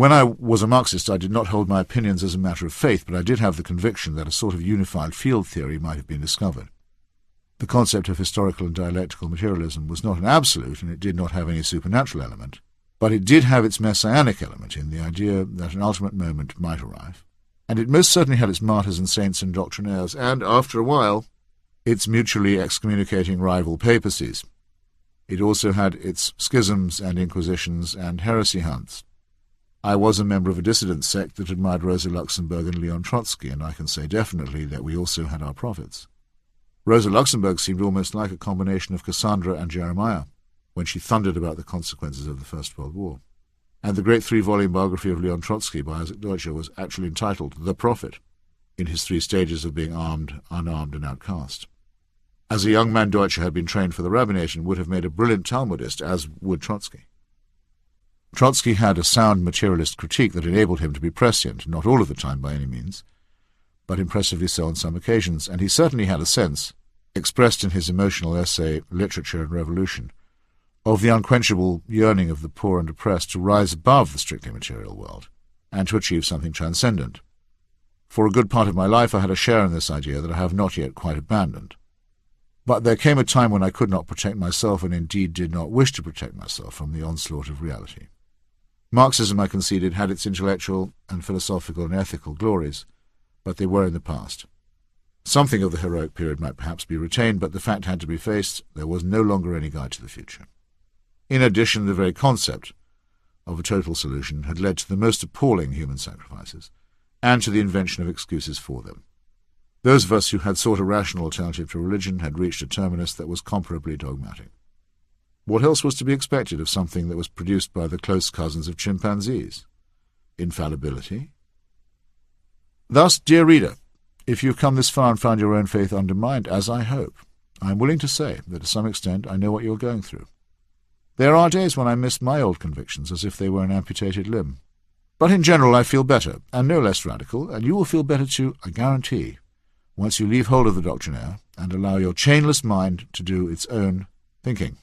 When I was a Marxist, I did not hold my opinions as a matter of faith, but I did have the conviction that a sort of unified field theory might have been discovered. The concept of historical and dialectical materialism was not an absolute, and it did not have any supernatural element, but it did have its messianic element in the idea that an ultimate moment might arrive. And it most certainly had its martyrs and saints and doctrinaires, and, after a while, its mutually excommunicating rival papacies. It also had its schisms and inquisitions and heresy hunts. I was a member of a dissident sect that admired Rosa Luxemburg and Leon Trotsky, and I can say definitely that we also had our prophets. Rosa Luxemburg seemed almost like a combination of Cassandra and Jeremiah when she thundered about the consequences of the First World War. And the great 3-volume biography of Leon Trotsky by Isaac Deutscher was actually entitled The Prophet, in his 3 stages of being armed, unarmed, and outcast. As a young man, Deutscher had been trained for the rabbinate and would have made a brilliant Talmudist, as would Trotsky. Trotsky had a sound materialist critique that enabled him to be prescient, not all of the time by any means, but impressively so on some occasions, and he certainly had a sense, expressed in his emotional essay Literature and Revolution, of the unquenchable yearning of the poor and oppressed to rise above the strictly material world and to achieve something transcendent. For a good part of my life I had a share in this idea that I have not yet quite abandoned. But there came a time when I could not protect myself, and indeed did not wish to protect myself from the onslaught of reality. Marxism, I conceded, had its intellectual and philosophical and ethical glories, but they were in the past. Something of the heroic period might perhaps be retained, but the fact had to be faced: there was no longer any guide to the future. In addition, the very concept of a total solution had led to the most appalling human sacrifices, and to the invention of excuses for them. Those of us who had sought a rational alternative to religion had reached a terminus that was comparably dogmatic. What else was to be expected of something that was produced by the close cousins of chimpanzees? Infallibility? Thus, dear reader, if you have come this far and found your own faith undermined, as I hope, I am willing to say that to some extent I know what you are going through. There are days when I miss my old convictions as if they were an amputated limb. But in general I feel better, and no less radical, and you will feel better too, I guarantee, once you leave hold of the doctrinaire and allow your chainless mind to do its own thinking.